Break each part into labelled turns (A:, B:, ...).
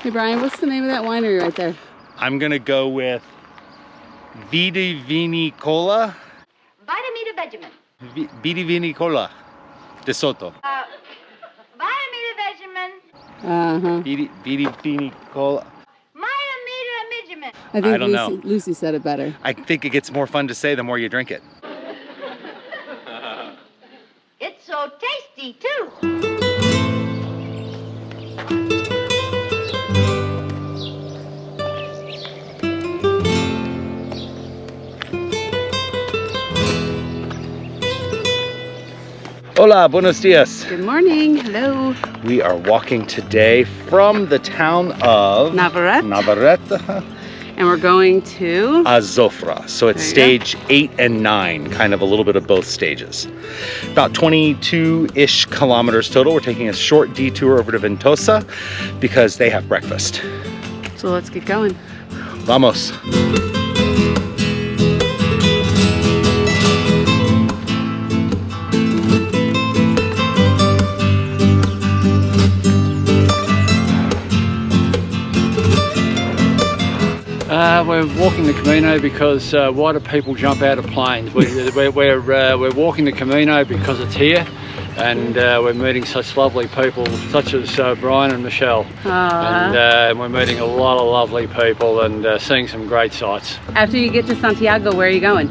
A: Hey Brian, what's the name of that winery right there?
B: I'm gonna go with Vitivinicola.
C: Vitamita Benjamin.
B: Vitivinicola de Soto.
C: Vitamita Benjamin.
B: Vitivinicola.
C: Vitamita Benjamin.
A: I think
B: I don't know.
A: Lucy said it better.
B: I think it gets more fun to say the more you drink it.
C: It's so tasty too.
B: Hola, buenos dias.
A: Good morning. Hello.
B: We are walking today from the town of Navarreta.
A: And we're going to
B: Azofra. So it's stage 8 and 9, kind of a little bit of both stages. About 22-ish kilometers total. We're taking a short detour over to Ventosa because they have breakfast.
A: So let's get going.
B: Vamos.
D: We're walking the Camino because why do people jump out of planes? We're walking the Camino because it's here, and we're meeting such lovely people such as Brian and Michelle. And we're meeting a lot of lovely people and seeing some great sights.
A: After you get to Santiago, where are you going?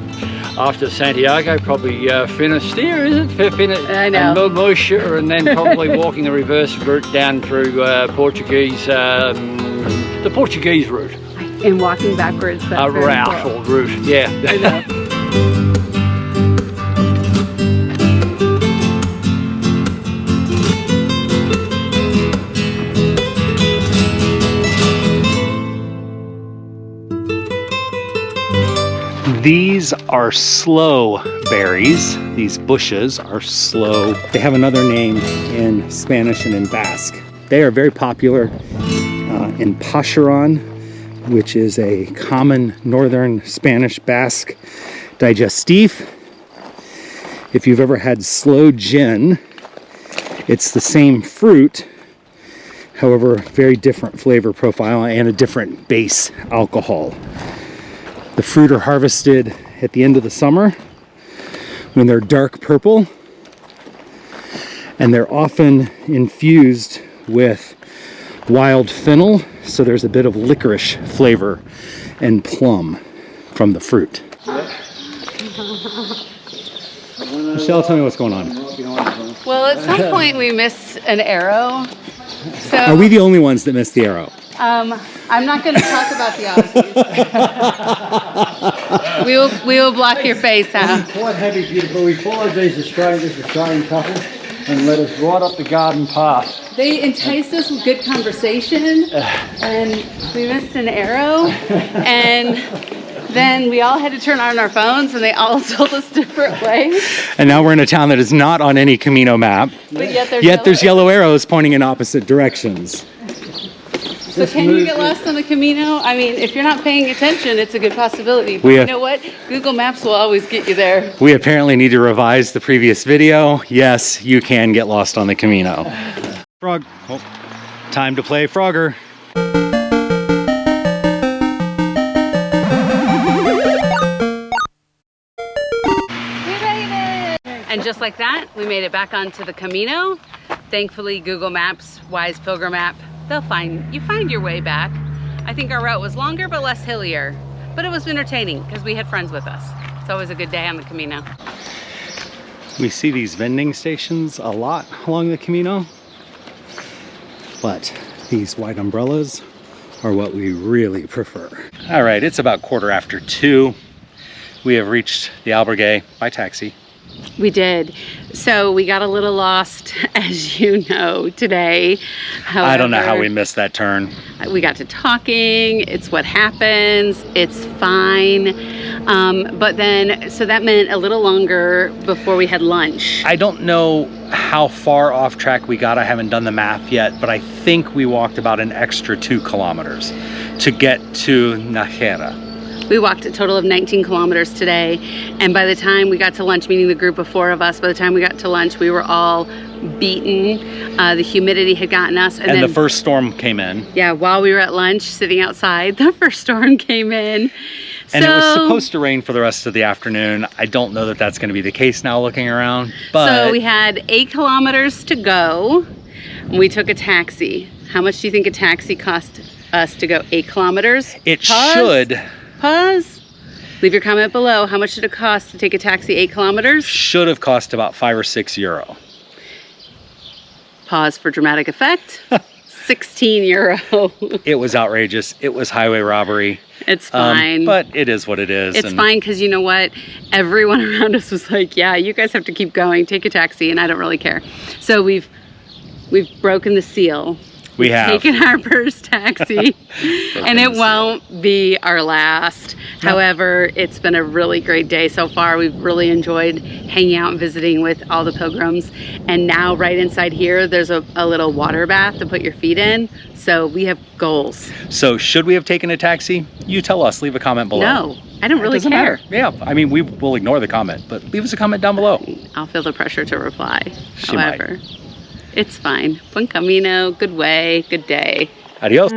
D: After Santiago, probably Finisterre, is it?
A: I know.
D: And Murcia, and then probably walking the reverse route down through Portuguese, the Portuguese route.
A: And walking backwards. That's
D: route or route, yeah.
A: I know.
B: These are sloe berries. These bushes are sloe. They have another name in Spanish and in Basque. They are very popular in Pacharon, which is a common northern Spanish Basque digestif. If you've ever had sloe gin, it's the same fruit, however, very different flavor profile and a different base alcohol. The fruit are harvested at the end of the summer when they're dark purple, and they're often infused with wild fennel, so there's a bit of licorice flavor and plum from the fruit. Michelle, tell me what's going on.
A: Well, at some point we missed an arrow. So
B: Are we the only ones that missed the arrow?
A: I'm not going to talk about the Aussies. we will block your face out.
D: Quite happy, beautiful. We followed this Australian couple and led us right up the garden path.
A: They enticed us with good conversation, and we missed an arrow, and then we all had to turn on our phones, and they all told us different ways.
B: And now we're in a town that is not on any Camino map,
A: But yet
B: there's yellow arrows pointing in opposite directions.
A: So can you get lost on the Camino? I mean, if you're not paying attention, it's a good possibility. But you know what? Google Maps will always get you there.
B: We apparently need to revise the previous video. Yes, you can get lost on the Camino. Frog. Oh, time to play Frogger.
A: We made it! And just like that, we made it back onto the Camino. Thankfully, Google Maps, Wise Pilgrim app, you find your way back. I think our route was longer but less hillier, but it was entertaining because we had friends with us. It's always a good day on the Camino.
B: We see these vending stations a lot along the Camino, but these white umbrellas are what we really prefer. All right, it's about 2:15. We have reached the Albergue by taxi.
A: We did. So we got a little lost, as you know, today. However,
B: I don't know how we missed that turn.
A: We got to talking. It's what happens. It's fine. But then, so that meant a little longer before we had lunch.
B: I don't know how far off track we got. I haven't done the math yet, but I think we walked about an extra 2 kilometers to get to Najera.
A: We walked a total of 19 kilometers today, and by the time we got to lunch, meeting the group of 4 of us, by the time we got to lunch, we were all beaten. The humidity had gotten us. And
B: And
A: then,
B: the first storm came in.
A: yeah, while we were at lunch sitting outside, the first storm came in.
B: And it was supposed to rain for the rest of the afternoon. I don't know that that's going to be the case now looking around. But
A: So we had 8 kilometers to go. And we took a taxi. How much do you think a taxi cost us to go 8 kilometers?
B: it
A: Pause.
B: should
A: Pause. Leave your comment below. How much did it cost to take a taxi 8 kilometers?
B: have cost about €5 or €6.
A: Pause for dramatic effect. 16 euro.
B: It was outrageous. It was highway robbery.
A: It's fine.
B: But it is what it is.
A: It's
B: and
A: fine because you know what? Everyone around us was like, yeah, you guys have to keep going. Take a taxi, and I don't really care. So we've broken the seal.
B: We have.
A: Taken our first taxi, and it won't be our last.
B: No.
A: However, it's been a really great day so far. We've really enjoyed hanging out and visiting with all the pilgrims. And now right inside here, there's a little water bath to put your feet in. So we have goals.
B: So should we have taken a taxi? You tell us. Leave a comment below.
A: No, I don't really
B: Doesn't
A: care.
B: matter. Yeah, I mean, we will ignore the comment, but leave us a comment down below.
A: I'll feel the pressure to reply.
B: She might.
A: However, it's fine. Buen camino, good way, good day.
B: Adios.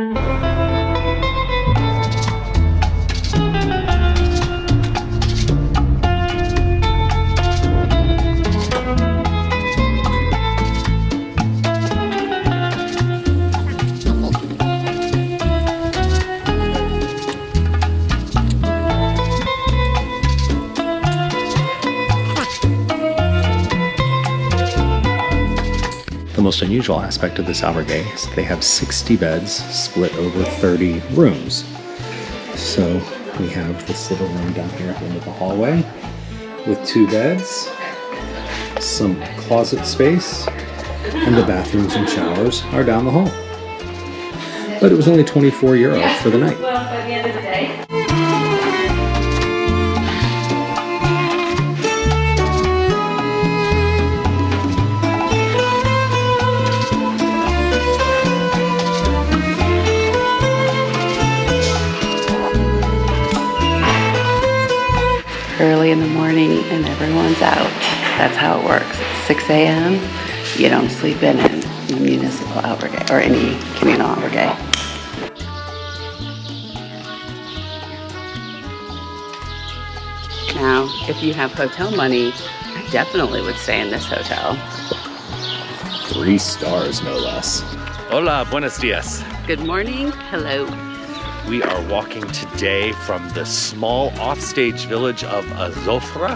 B: The most unusual aspect of this albergue is they have 60 beds split over 30 rooms. So we have this little room down here at the end of the hallway with 2 beds, some closet space, and the bathrooms and showers are down the hall. But it was only €24 for the night.
A: Well, by the end of the day. Early in the morning and everyone's out. That's how it works. It's 6 a.m. You don't sleep in the municipal albergue or any communal albergue. Now, if you have hotel money, I definitely would stay in this hotel.
B: 3 stars, no less. Hola, buenos dias.
A: Good morning. Hello.
B: We are walking today from the small offstage village of Azofra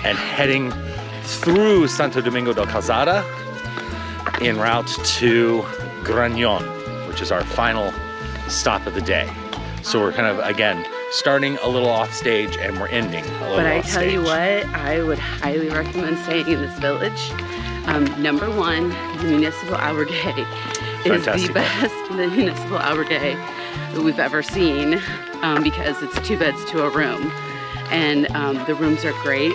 B: and heading through Santo Domingo de Calzada en route to Grañón, which is our final stop of the day. So we're kind of, again, starting a little off stage and we're ending a little
A: But I
B: off
A: tell you
B: stage.
A: what, I would highly recommend staying in this village. Number one, the municipal albergue is
B: Fantastic.
A: the best municipal albergue that we've ever seen because it's 2 beds to a room. And the rooms are great.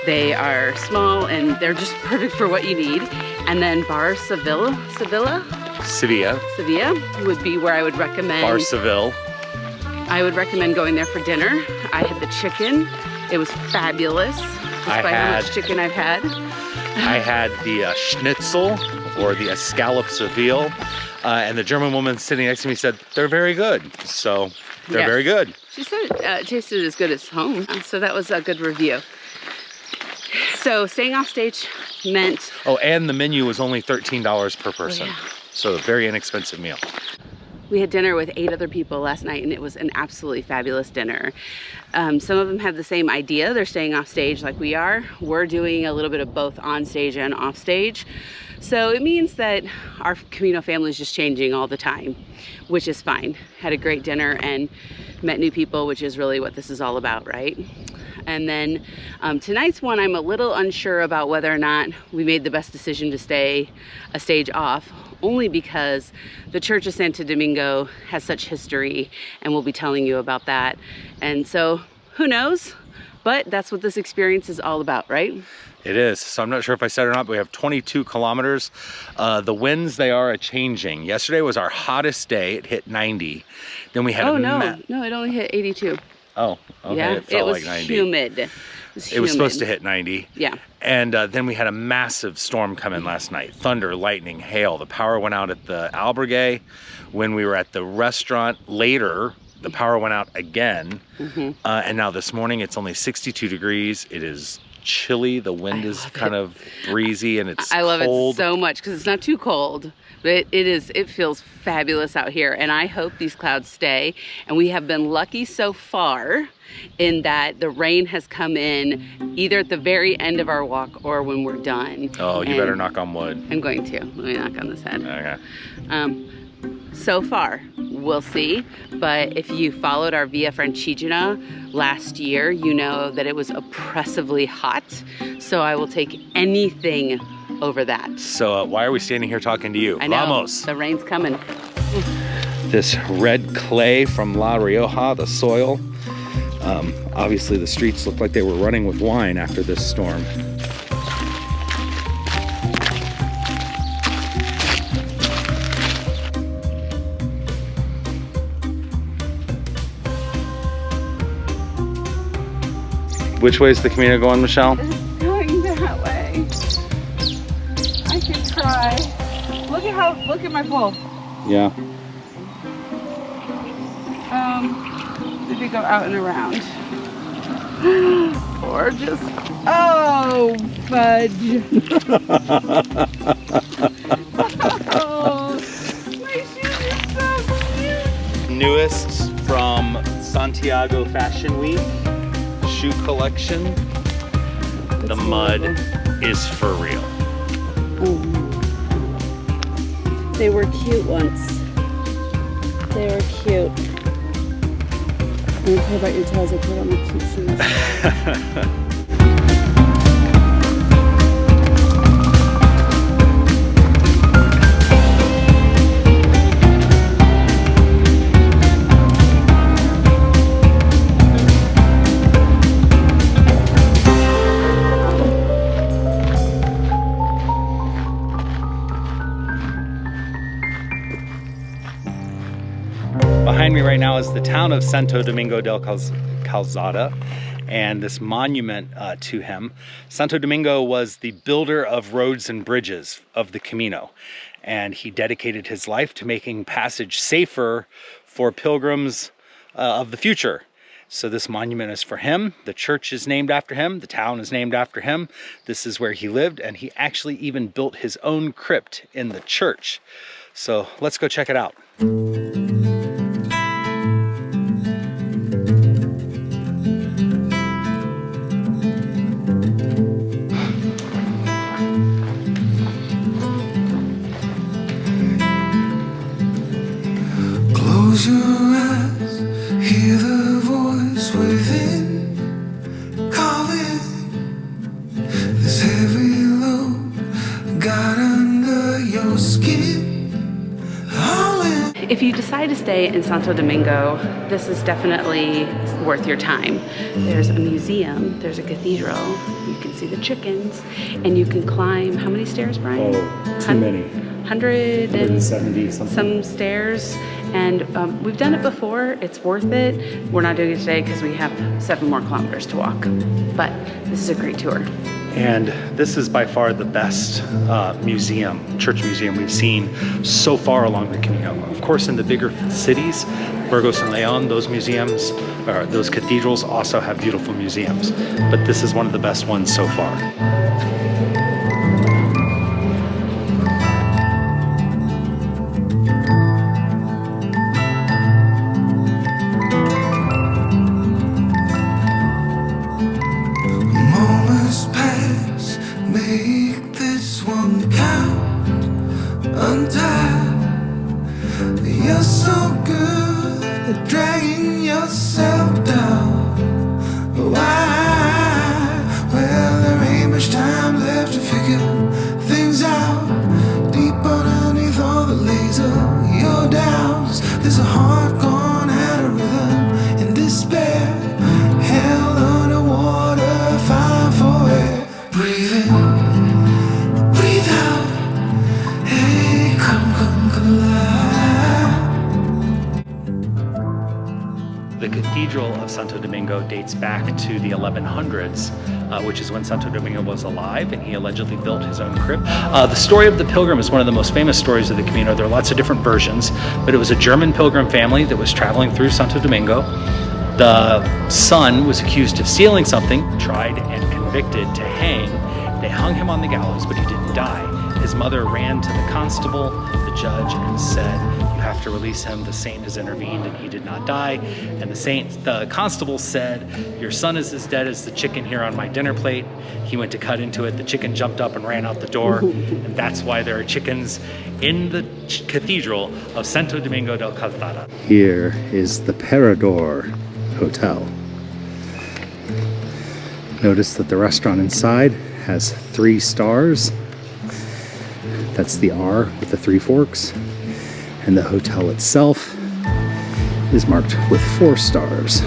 A: They are small and they're just perfect for what you need. And then Bar Sevilla would be where I would recommend.
B: Bar Seville.
A: I would recommend going there for dinner. I had the chicken. It was fabulous, despite how much chicken I've had.
B: I had the schnitzel, or the escalope Seville, and the German woman sitting next to me said, they're very good. So, they're
A: Yes.
B: very good.
A: She said it tasted as good as home. So that was a good review. So staying off stage meant...
B: Oh, and the menu was only $13 per person.
A: yeah.
B: So a very inexpensive meal.
A: We had dinner with 8 other people last night and it was an absolutely fabulous dinner. Some of them have the same idea. They're staying off stage like we are. We're doing a little bit of both on stage and off stage. So it means that our Camino family is just changing all the time, which is fine. Had a great dinner and met new people, which is really what this is all about, right? And then tonight's one, I'm a little unsure about whether or not we made the best decision to stay a stage off, only because the Church of Santo Domingo has such history and we'll be telling you about that. And so who knows, but that's what this experience is all about, right?
B: It is. So I'm not sure if I said it or not, but we have 22 kilometers. The winds, they are changing. Yesterday was our hottest day. It hit 90. Then we had
A: no, it only hit 82.
B: Oh, okay.
A: Yeah,
B: it felt
A: was
B: like 90.
A: humid.
B: It was supposed to hit 90.
A: Yeah.
B: And then we had a massive storm come in last night. Thunder, lightning, hail. The power went out at the Albergue. When we were at the restaurant later, the power went out again. And now this morning it's only 62 degrees. It is chilly. The wind is kind of breezy and it's
A: I love
B: cold.
A: it so much because it's not too cold. But it feels fabulous out here, and I hope these clouds stay. And we have been lucky so far in that the rain has come in either at the very end of our walk or when we're done.
B: Oh, you better knock on wood.
A: I'm going to. Let me knock on this head.
B: Okay.
A: So far, we'll see. But if you followed our Via Francigena last year, you know that it was oppressively hot. So I will take anything over that.
B: So why are we standing here talking to you?
A: I know.
B: Vamos.
A: The rain's coming.
B: This red clay from La Rioja, the soil. Obviously the streets look like they were running with wine after this storm. Which way is the Camino going, Michelle?
A: It's going that way. I could try. Look at my pole.
B: Yeah.
A: Maybe go out and around. Or just, oh, fudge. Oh, my shoes are so cute.
B: Newest from Santiago Fashion Week shoe collection. The mud is for real.
A: They were cute once. They were cute. I don't care about your toes, I care about my cute shoes.
B: Behind me right now is the town of Santo Domingo del Calzada and this monument to him. Santo Domingo was the builder of roads and bridges of the Camino, and he dedicated his life to making passage safer for pilgrims of the future. So this monument is for him. The church is named after him. The town is named after him. This is where he lived, and he actually even built his own crypt in the church. So let's go check it out.
E: Close your eyes, hear the voice within, calling this heavy load got under your skin, hauling.
A: If you decide to stay in Santo Domingo, this is definitely worth your time. There's a museum, there's a cathedral, you can see the chickens, and you can climb, how many stairs, Brian?
B: Oh, too many.
A: 170
B: something.
A: some stairs, and we've done it before. It's worth it. We're not doing it today because we have 7 more kilometers to walk, but this is a great tour.
B: And this is by far the best church museum we've seen so far along the Camino. Of course, in the bigger cities, Burgos and Leon, those museums, or those cathedrals also have beautiful museums, but this is one of the best ones so far.
E: Moments pass, make this one count. Untied, you're so good at dragging yourself down. Why? Well, there ain't much time left to figure things out. Deep underneath all the laser, your doubts. There's a heart gone out of rhythm and despair. Held underwater, fine for air. Breathe in, breathe out. Hey, come alive.
B: The Cathedral of Santo Domingo dates back to the 1100s, which is when Santo Domingo was alive, and he allegedly built his own crypt. The story of the pilgrim is one of the most famous stories of the Camino. There are lots of different versions, but it was a German pilgrim family that was traveling through Santo Domingo. The son was accused of stealing something, tried and convicted to hang. They hung him on the gallows, but he didn't die. His mother ran to the constable, the judge, and said, "You have to release him. The saint has intervened and he did not die." And the constable said, "Your son is as dead as the chicken here on my dinner plate." He went to cut into it. The chicken jumped up and ran out the door. And that's why there are chickens in the cathedral of Santo Domingo del Calzada. Here is the Parador Hotel. Notice that the restaurant inside has 3 stars. That's the R with the 3 forks. And the hotel itself is marked with 4 stars.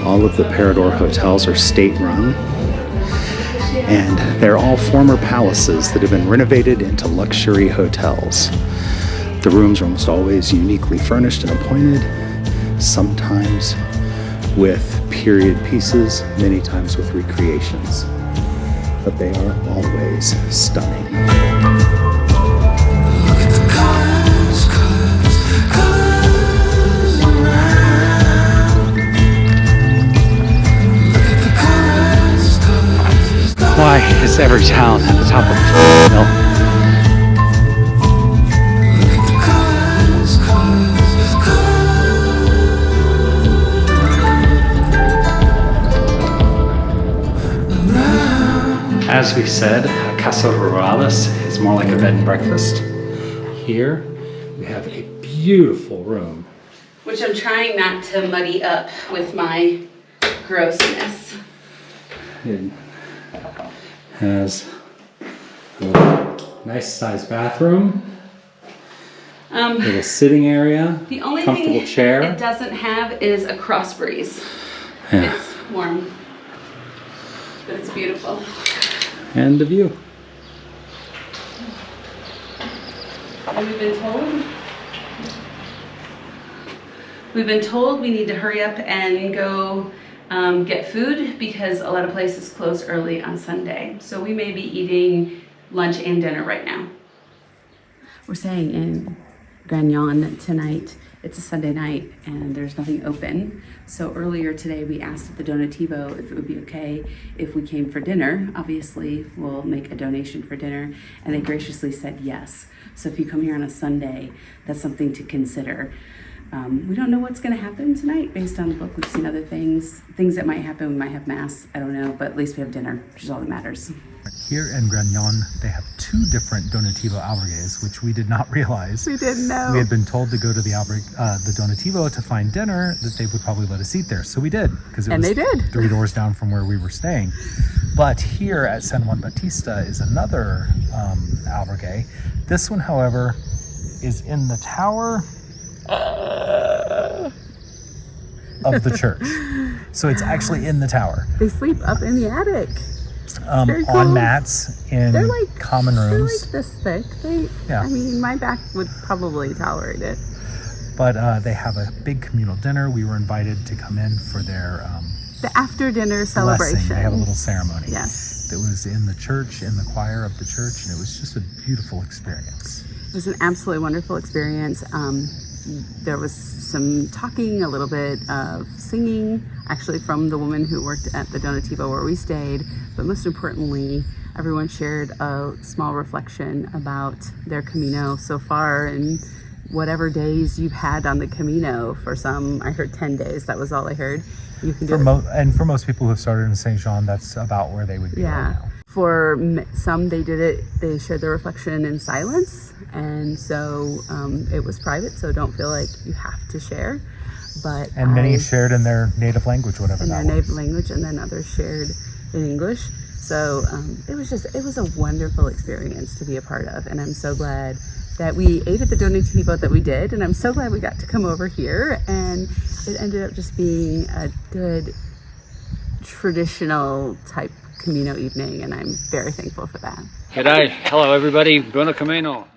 B: All of the Parador hotels are state-run, and they're all former palaces that have been renovated into luxury hotels. The rooms are almost always uniquely furnished and appointed, sometimes with period pieces, many times with recreations, but they are always stunning.
E: Look at the colors, colors, colors around. Look at the colors, colors, colors.
B: Why is every town at the top of the hill?
E: Look at the colors, colors, colors.
B: As we said, Casa Rurales is more like a bed and breakfast. Here we have a beautiful room.
A: Which I'm trying not to muddy up with my grossness.
B: It has a nice sized bathroom, little sitting area,
A: The only
B: comfortable
A: thing
B: chair.
A: it doesn't have is a cross breeze.
B: Yeah.
A: It's warm, but it's beautiful.
B: And the view.
A: And we've been told we need to hurry up and go get food because a lot of places close early on Sunday. So we may be eating lunch and dinner right now. We're staying in Grañón tonight. It's a Sunday night and there's nothing open. So earlier today we asked at the Donativo if it would be okay if we came for dinner. Obviously we'll make a donation for dinner, and they graciously said yes. So if you come here on a Sunday, that's something to consider. We don't know what's going to happen tonight based on the book. We've seen other things that might happen. We might have mass, I don't know, but at least we have dinner, which is all that matters.
F: Here in Grañón, they have 2 different Donativo albergues, which we did not realize.
A: We didn't know.
F: We had been told to go to the Donativo to find dinner, that they would probably let us eat there. So we did, because it was
A: they did.
F: 3 doors down from where we were staying. But here at San Juan Bautista is another albergue. This one, however, is in the tower of the church. So it's actually in the tower.
A: They sleep up in the attic. Very cool.
F: On mats in
A: They're like
F: common
A: They're
F: rooms.
A: like this thick.
F: Yeah.
A: I mean, my back would probably tolerate it.
F: But they have a big communal dinner. We were invited to come in for their
A: The after dinner celebration.
F: blessing. They have a little ceremony.
A: Yes.
F: That was in the church, in the choir of the church, and it was just a beautiful experience.
A: It was an absolutely wonderful experience. There was some talking, a little bit of singing, actually from the woman who worked at the Donativo where we stayed. But most importantly, everyone shared a small reflection about their Camino so far and whatever days you've had on the Camino. For some, I heard 10 days. That was all I heard. You can do
F: And for most people who have started in St. Jean, that's about where they would be right now.
A: For some, they shared their reflection in silence, and so it was private, so don't feel like you have to share. But
F: many shared in their native language, whatever
A: in
F: that
A: their
F: was.
A: native language, and then others shared in English. So it was a wonderful experience to be a part of, and I'm so glad that we ate at the Donativo that we did, and I'm so glad we got to come over here, and it ended up just being a good traditional type Camino evening, and I'm very thankful for that.
D: G'day, hello everybody, Buona Camino.